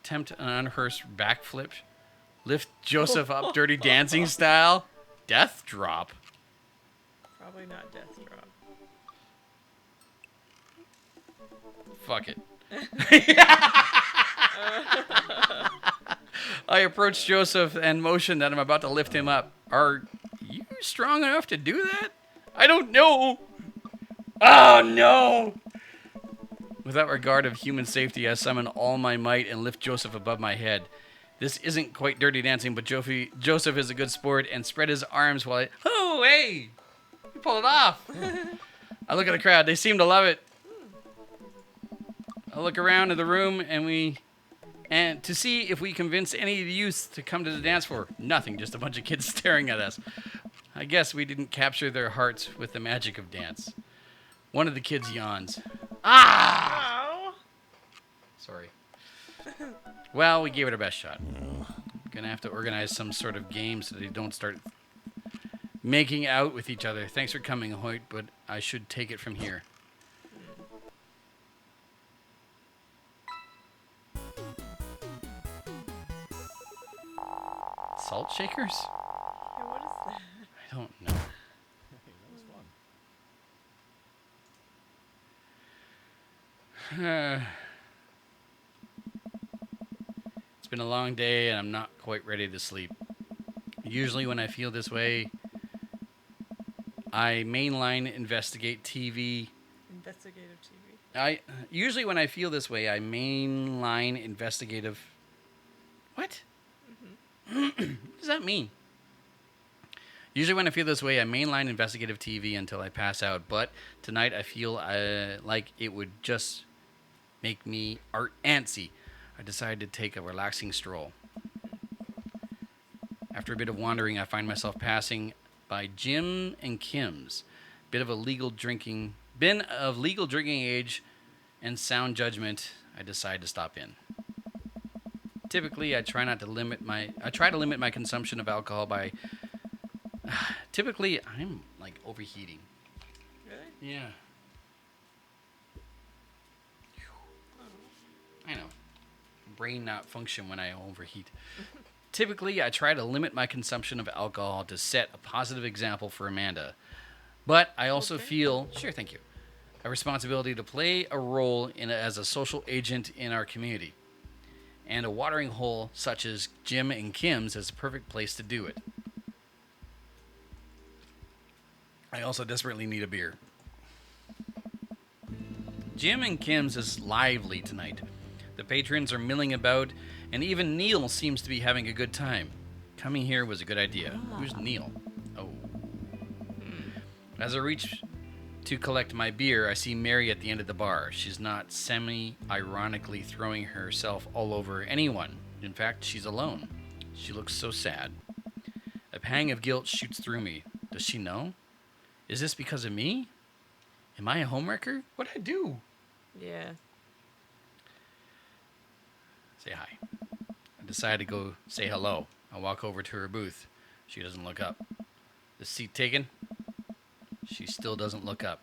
Attempt an unrehearsed backflip. Lift Joseph up Dirty Dancing style. Death drop. Probably not Death Drop. Fuck it. I approach Joseph and motion that I'm about to lift him up. Are you strong enough to do that? I don't know. Oh no! Without regard of human safety, I summon all my might and lift Joseph above my head. This isn't quite Dirty Dancing, but Joseph is a good sport and spread his arms while oh, hey! You pulled it off. I look at the crowd. They seem to love it. I look around in the room and to see if we convince any of the youths to come to the dance floor. Nothing, just a bunch of kids staring at us. I guess we didn't capture their hearts with the magic of dance. One of the kids yawns. Ah! Oh. Sorry. Well, we gave it our best shot. Gonna have to organize some sort of game so they don't start making out with each other. Thanks for coming, Hoyt, but I should take it from here. Salt shakers? Yeah, what is that? I don't know. Hey, that was fun. It's been a long day and I'm not quite ready to sleep. Usually when I feel this way, I mainline investigate TV. Investigative TV. Usually when I feel this way, I mainline investigative. What? What does that mean? Usually when I feel this way, I mainline investigative TV until I pass out. But tonight I feel like it would just make me antsy. I decided to take a relaxing stroll. After a bit of wandering, I find myself passing by Jim and Kim's. Been of legal drinking age and sound judgment, I decide to stop in. Typically, I try to limit my consumption of alcohol by typically I'm like overheating. Really? Yeah. I know. Brain not function when I overheat. Typically, I try to limit my consumption of alcohol to set a positive example for Amanda. But I also feel, sure, thank you, a responsibility to play a role as a social agent in our community. And a watering hole such as Jim and Kim's is a perfect place to do it. I also desperately need a beer. Jim and Kim's is lively tonight. The patrons are milling about, and even Neil seems to be having a good time. Coming here was a good idea. Who's Neil? Oh. As I reach to collect my beer, I see Mary at the end of the bar. She's not semi-ironically throwing herself all over anyone. In fact, she's alone. She looks so sad. A pang of guilt shoots through me. Does she know? Is this because of me? Am I a homewrecker? What'd I do? Yeah. Say hi. I decide to go say hello. I walk over to her booth. She doesn't look up. The seat taken? She still doesn't look up.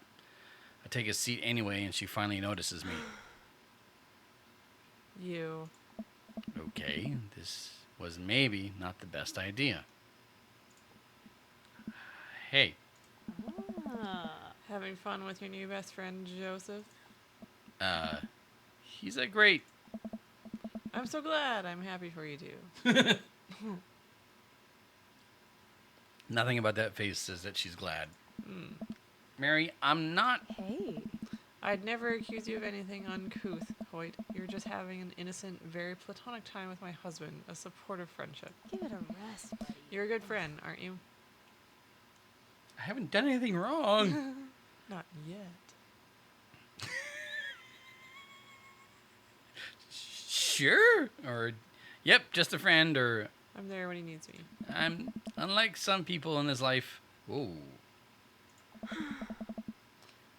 I take a seat anyway, and she finally notices me. You. Okay, this was maybe not the best idea. Hey, Having fun with your new best friend, Joseph? he's a great... I'm so glad. I'm happy for you, too. Nothing about that face says that she's glad. Mary, I'm not... Hey. I'd never accuse you of anything uncouth, Hoyt. You're just having an innocent, very platonic time with my husband, a supportive friendship. Give it a rest, buddy. You're a good friend, aren't you? I haven't done anything wrong. Not yet. Sure. Or, yep, just a friend. Or, I'm there when he needs me. I'm unlike some people in this life. Whoa.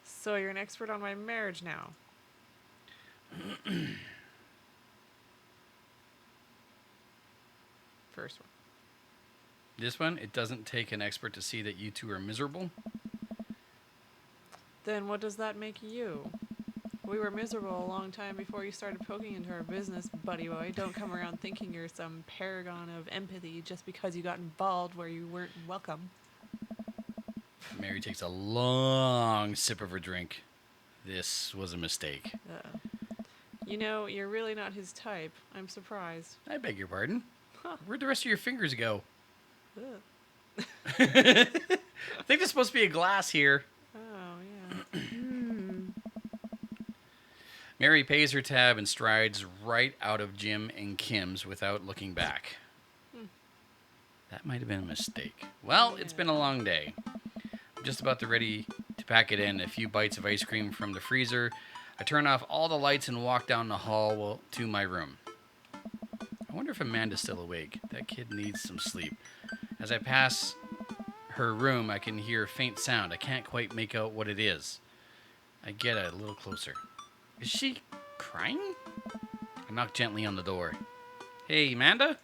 So you're an expert on my marriage now. First one. This one, it doesn't take an expert to see that you two are miserable. Then what does that make you? We were miserable a long time before you started poking into our business, buddy boy. Don't come around thinking you're some paragon of empathy just because you got involved where you weren't welcome. Mary takes a long sip of her drink. This was a mistake. You know, you're really not his type. I'm surprised. I beg your pardon. Huh. Where'd the rest of your fingers go? Ugh. I think there's supposed to be a glass here. Oh, yeah. Mary pays her tab and strides right out of Jim and Kim's without looking back. That might have been a mistake. Well, it's been a long day. I'm just about ready to pack it in. A few bites of ice cream from the freezer. I turn off all the lights and walk down the hall to my room. I wonder if Amanda's still awake. That kid needs some sleep. As I pass her room, I can hear a faint sound. I can't quite make out what it is. I get a little closer. Is she crying? I knock gently on the door. Hey, Amanda?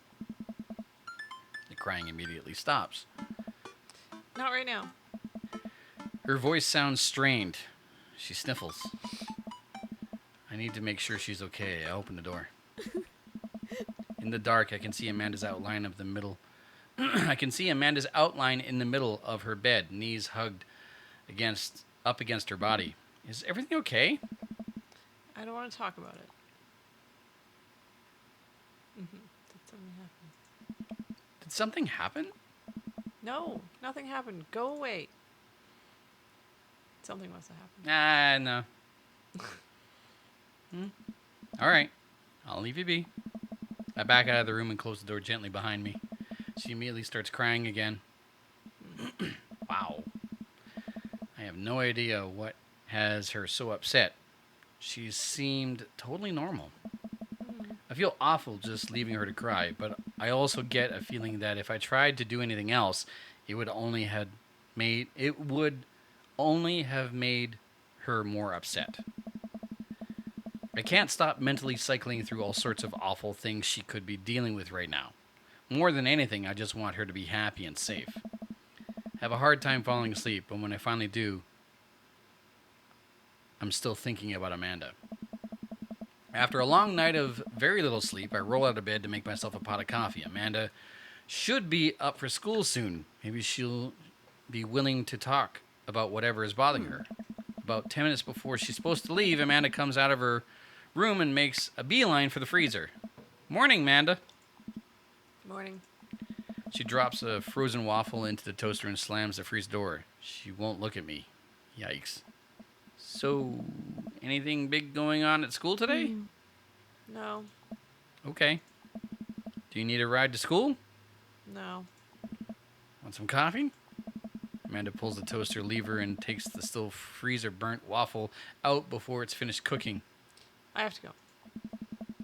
The crying immediately stops. Not right now. Her voice sounds strained. She sniffles. I need to make sure she's okay. I open the door. In the dark, I can see Amanda's outline of the middle. I can see Amanda's outline in the middle of her bed, knees hugged up against her body. Is everything okay? I don't want to talk about it. Did something happen? Did something happen? No, nothing happened. Go away. Something must have happened. No. All right. I'll leave you be. I back out of the room and close the door gently behind me. She immediately starts crying again. Wow. I have no idea what has her so upset. She seemed totally normal. I feel awful just leaving her to cry, but I also get a feeling that if I tried to do anything else, it would only have made her more upset. I can't stop mentally cycling through all sorts of awful things she could be dealing with right now. More than anything, I just want her to be happy and safe. I have a hard time falling asleep, but when I finally do, I'm still thinking about Amanda. After a long night of very little sleep, I roll out of bed to make myself a pot of coffee. Amanda should be up for school soon. Maybe she'll be willing to talk about whatever is bothering her. About 10 minutes before she's supposed to leave, Amanda comes out of her room and makes a beeline for the freezer. Morning, Amanda. Morning. She drops a frozen waffle into the toaster and slams the freezer door. She won't look at me. Yikes. So, anything big going on at school today? No. Okay. Do you need a ride to school? No. Want some coffee? Amanda pulls the toaster lever and takes the still freezer burnt waffle out before it's finished cooking. I have to go.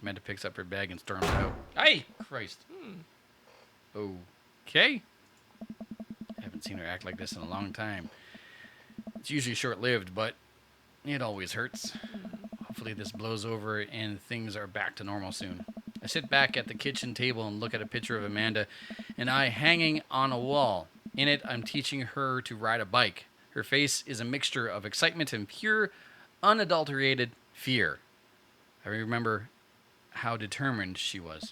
Amanda picks up her bag and storms out. Hey! Christ. Okay. I haven't seen her act like this in a long time. It's usually short-lived, but it always hurts. Hopefully this blows over and things are back to normal soon. I sit back at the kitchen table and look at a picture of Amanda and I hanging on a wall. In it, I'm teaching her to ride a bike. Her face is a mixture of excitement and pure, unadulterated fear. I remember how determined she was.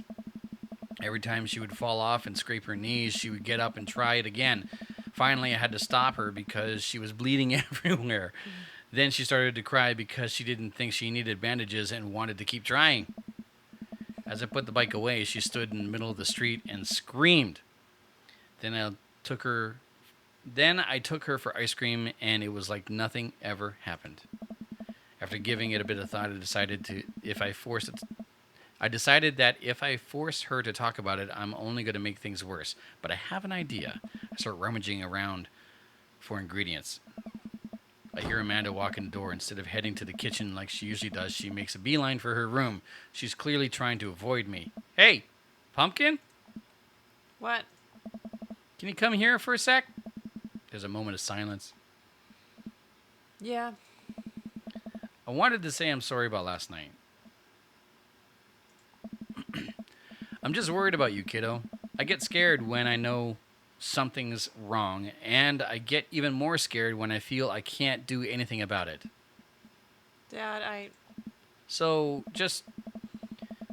Every time she would fall off and scrape her knees, she would get up and try it again. Finally, I had to stop her because she was bleeding everywhere. Then she started to cry because she didn't think she needed bandages and wanted to keep trying. As I put the bike away, she stood in the middle of the street and screamed. Then I took her for ice cream, and it was like nothing ever happened. After giving it a bit of thought, I decided that if I force her to talk about it, I'm only going to make things worse. But I have an idea. I start rummaging around for ingredients. I hear Amanda walk in the door. Instead of heading to the kitchen like she usually does, she makes a beeline for her room. She's clearly trying to avoid me. Hey, Pumpkin? What? Can you come here for a sec? There's a moment of silence. Yeah. I wanted to say I'm sorry about last night. I'm just worried about you, kiddo. I get scared when I know something's wrong, and I get even more scared when I feel I can't do anything about it. Dad, So, just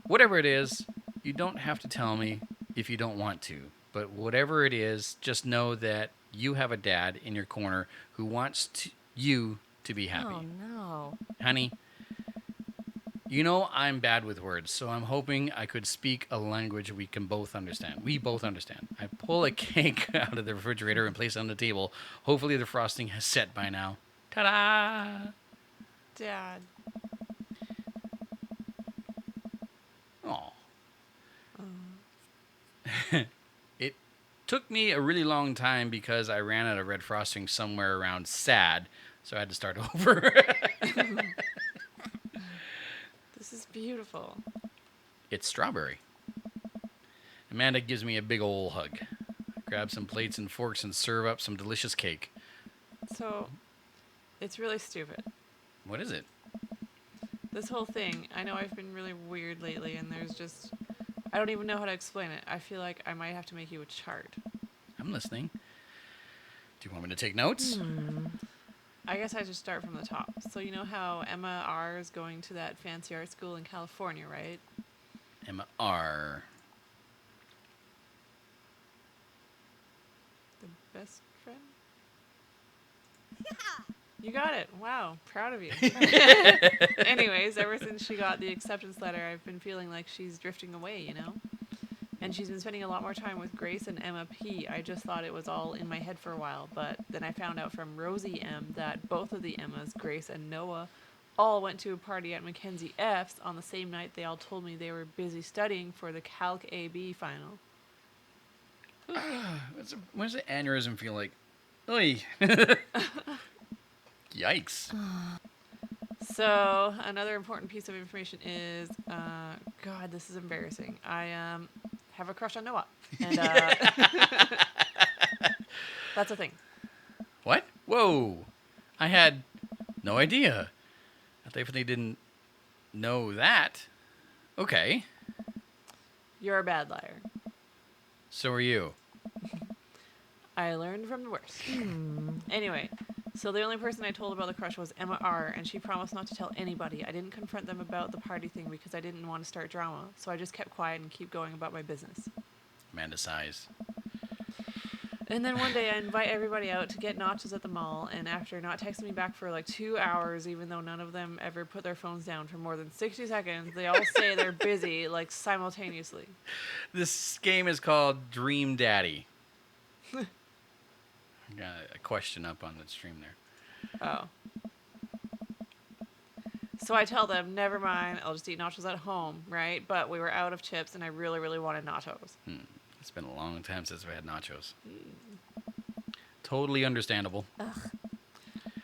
whatever it is, you don't have to tell me if you don't want to. But whatever it is, just know that you have a dad in your corner who wants you to be happy. Oh, no. Honey, you know I'm bad with words, so I'm hoping I could speak a language we can both understand. We both understand. I pull a cake out of the refrigerator and place it on the table. Hopefully the frosting has set by now. Ta-da! Dad. Aw. It took me a really long time because I ran out of red frosting somewhere around sad, so I had to start over. This is beautiful. It's strawberry. Amanda gives me a big ol' hug. I grab some plates and forks and serve up some delicious cake. So, it's really stupid. What is it? This whole thing, I know I've been really weird lately, and there's just... I don't even know how to explain it. I feel like I might have to make you a chart. I'm listening. Do you want me to take notes? I guess I should start from the top. So you know how Emma R. is going to that fancy art school in California, right? Emma R. The best friend? You got it. Wow. Proud of you. Anyways, ever since she got the acceptance letter, I've been feeling like she's drifting away, you know? And she's been spending a lot more time with Grace and Emma P. I just thought it was all in my head for a while, but then I found out from Rosie M. that both of the Emmas, Grace and Noah, all went to a party at Mackenzie F's on the same night they all told me they were busy studying for the Calc AB final. What does the aneurysm feel like? Oy. Yikes. So, another important piece of information is, God, this is embarrassing. I have a crush on Noah. And that's a thing. What? Whoa. I had no idea. I definitely didn't know that. Okay. You're a bad liar. So are you. I learned from the worst. Anyway, So the only person I told about the crush was Emma R, and she promised not to tell anybody. I didn't confront them about the party thing because I didn't want to start drama, so I just kept quiet and keep going about my business. Amanda sighs. And then one day I invite everybody out to get nachos at the mall, and after not texting me back for like 2 hours, even though none of them ever put their phones down for more than 60 seconds, they all say they're busy, like simultaneously. This game is called Dream Daddy. I got a question up on the stream there. Oh. So I tell them, never mind, I'll just eat nachos at home, right? But we were out of chips, and I really, really wanted nachos. It's been a long time since we had nachos. Totally understandable.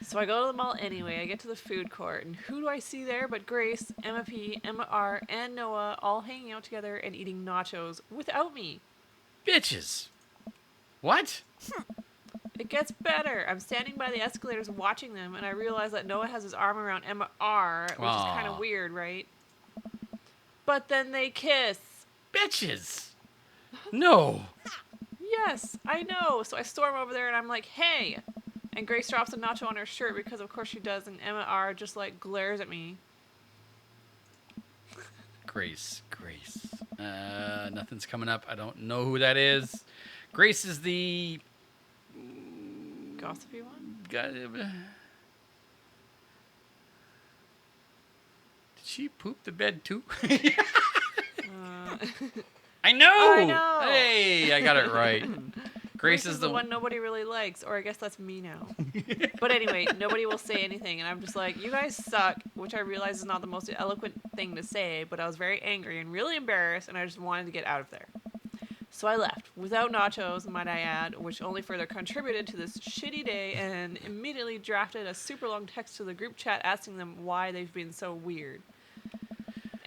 So I go to the mall anyway. I get to the food court, and who do I see there but Grace, Emma P, Emma R, and Noah all hanging out together and eating nachos without me. Bitches. What? It gets better. I'm standing by the escalators watching them, and I realize that Noah has his arm around Emma R, which is kind Aw. of weird, right? But then they kiss. Bitches. No. Yes, I know. So I storm over there, and I'm like, hey. And Grace drops a nacho on her shirt because, of course, she does, and Emma R just, like, glares at me. Grace. Nothing's coming up. I don't know who that is. Grace is the... Gossipy one? Did she poop the bed too? I know. I know. Hey, I got it right. Grace is the one nobody really likes, or I guess that's me now. But anyway, nobody will say anything, and I'm just like, you guys suck, which I realize is not the most eloquent thing to say, but I was very angry and really embarrassed, and I just wanted to get out of there. So I left, without nachos, might I add, which only further contributed to this shitty day, and immediately drafted a super long text to the group chat asking them why they've been so weird.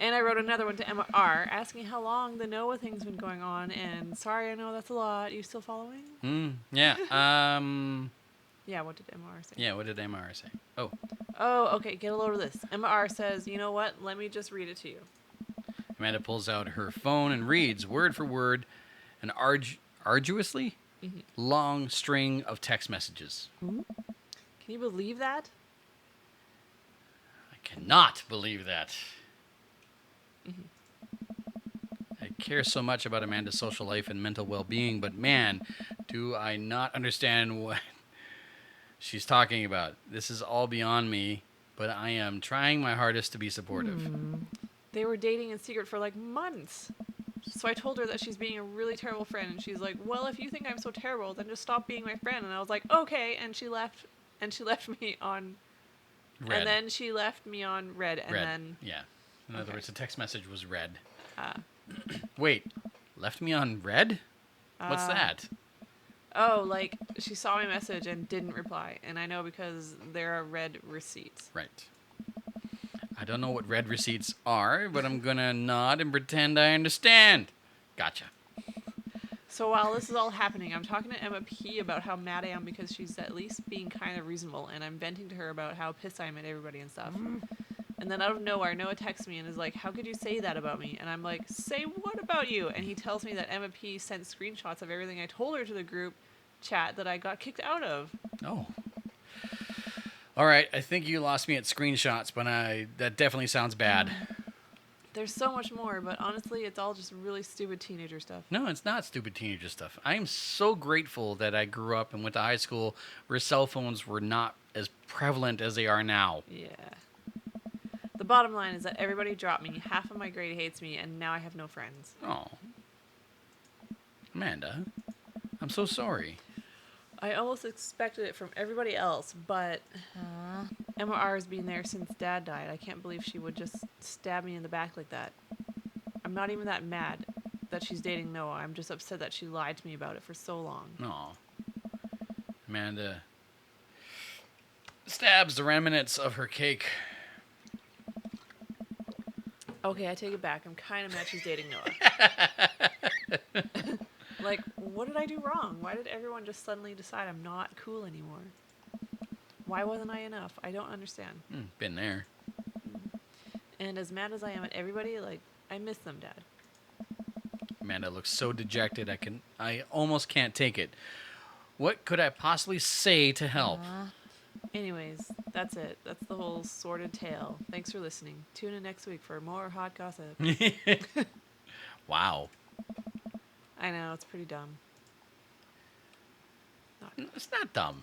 And I wrote another one to Emma R, asking how long the Noah thing's been going on, and sorry, I know that's a lot. You still following? Yeah. Yeah, what did Emma R say? Yeah. What did MR say? Oh. Oh, okay, get a load of this. Emma R says, you know what? Let me just read it to you. Amanda pulls out her phone and reads word for word an arduously long string of text messages. Can you believe that? I cannot believe that. I care so much about Amanda's social life and mental well-being, but man, do I not understand what she's talking about. This is all beyond me, but I am trying my hardest to be supportive. They were dating in secret for like months. So I told her that she's being a really terrible friend, and she's like, well, if you think I'm so terrible, then just stop being my friend. And I was like, okay, and she left me on Red. And then she left me on red, and Red. then Yeah. In other words, the text message was red. uh, Wait, left me on red? What's Uh, that? oh, like she saw my message and didn't reply, and I know because there are red receipts. Right. I don't know what red receipts are, but I'm gonna nod and pretend I understand. Gotcha. So while this is all happening, I'm talking to Emma P about how mad I am because she's at least being kind of reasonable, and I'm venting to her about how pissed I am at everybody and stuff. And then out of nowhere, Noah texts me and is like, how could you say that about me? And I'm like, say what about you? And he tells me that Emma P sent screenshots of everything I told her to the group chat that I got kicked out of. Oh. All right, I think you lost me at screenshots, but that definitely sounds bad. There's so much more, but honestly, it's all just really stupid teenager stuff. No, it's not stupid teenager stuff. I am so grateful that I grew up and went to high school where cell phones were not as prevalent as they are now. Yeah. The bottom line is that everybody dropped me, half of my grade hates me, and now I have no friends. Oh. Amanda, I'm so sorry. I almost expected it from everybody else, but Emma R has been there since Dad died. I can't believe she would just stab me in the back like that. I'm not even that mad that she's dating Noah. I'm just upset that she lied to me about it for so long. Aw. Amanda stabs the remnants of her cake. Okay, I take it back. I'm kind of mad she's dating Noah. Like, what did I do wrong? Why did everyone just suddenly decide I'm not cool anymore? Why wasn't I enough? I don't understand. Been there. And as mad as I am at everybody, like, I miss them, Dad. Amanda looks so dejected I almost can't take it. What could I possibly say to help? Anyways, that's it. That's the whole sordid tale. Thanks for listening. Tune in next week for more hot gossip. Wow. I know, it's pretty dumb. It's not dumb.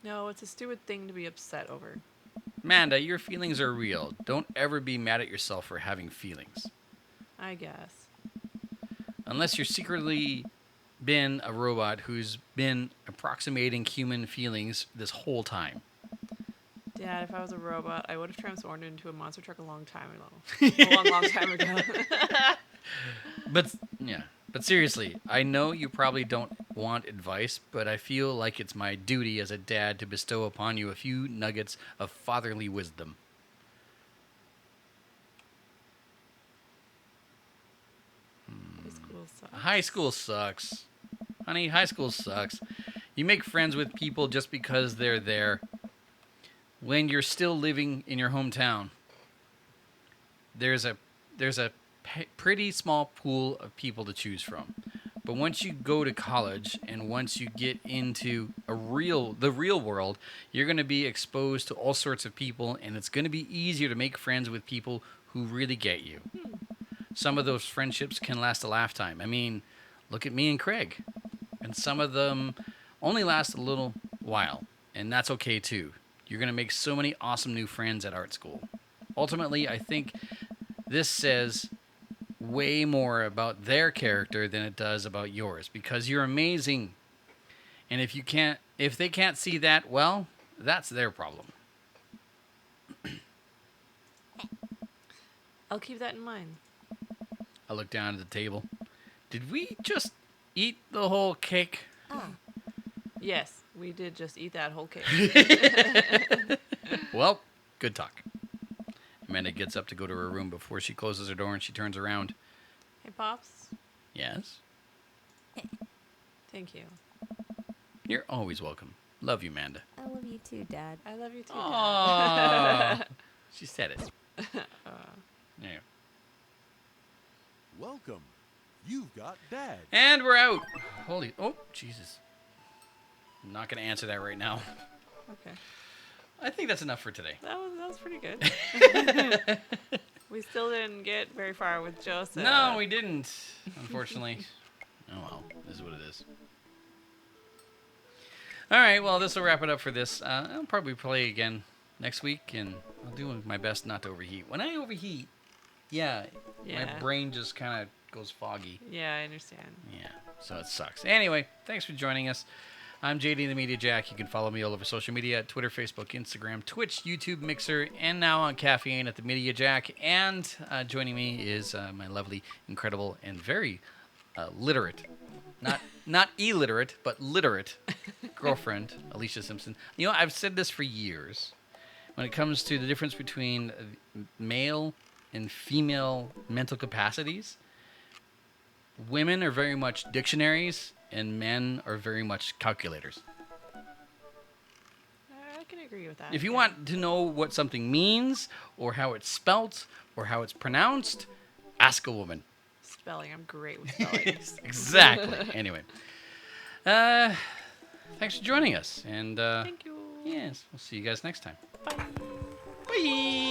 No, it's a stupid thing to be upset over. Amanda, your feelings are real. Don't ever be mad at yourself for having feelings. I guess. Unless you're secretly been a robot who's been approximating human feelings this whole time. Dad, if I was a robot, I would have transformed into a monster truck a long time ago. A long, long time ago. But seriously, I know you probably don't want advice, but I feel like it's my duty as a dad to bestow upon you a few nuggets of fatherly wisdom. High school sucks. High school sucks. Honey, high school sucks. You make friends with people just because they're there. When you're still living in your hometown, there's a pretty small pool of people to choose from. But once you go to college and once you get into the real world, you're going to be exposed to all sorts of people, and it's going to be easier to make friends with people who really get you. Some of those friendships can last a lifetime. I mean, look at me and Craig. And some of them only last a little while, and that's okay too. You're going to make so many awesome new friends at art school. Ultimately, I think this says way more about their character than it does about yours, because you're amazing. And if they can't see that, well, that's their problem. I'll keep that in mind. I look down at the table. Did we just eat the whole cake? Yes, we did just eat that whole cake. Well, good talk. Amanda gets up to go to her room before she closes her door and she turns around. Hey, Pops. Yes? Thank you. You're always welcome. Love you, Amanda. I love you too, Dad. I love you too, Dad. Aww. She said it. Yeah. Welcome. You've got Dad. And we're out. Oh, Jesus. I'm not going to answer that right now. Okay. I think that's enough for today. That was pretty good. We still didn't get very far with Joseph. No, we didn't, unfortunately. Oh, well. This is what it is. All right, well, this will wrap it up for this. I'll probably play again next week, and I'll do my best not to overheat. When I overheat, my brain just kind of goes foggy. Yeah, I understand. Yeah, so it sucks. Anyway, thanks for joining us. I'm JD the Media Jack. You can follow me all over social media at Twitter, Facebook, Instagram, Twitch, YouTube, Mixer, and now on Caffeine at the Media Jack. And joining me is my lovely, incredible, and very literate, not illiterate, but literate girlfriend, Alicia Simpson. You know, I've said this for years. When it comes to the difference between male and female mental capacities, women are very much dictionaries and men are very much calculators. I can agree with that. If you want to know what something means or how it's spelt or how it's pronounced, ask a woman. Spelling, I'm great with spelling. Exactly. Anyway, thanks for joining us. And Thank you. yes, we'll see you guys next time. Bye. Bye.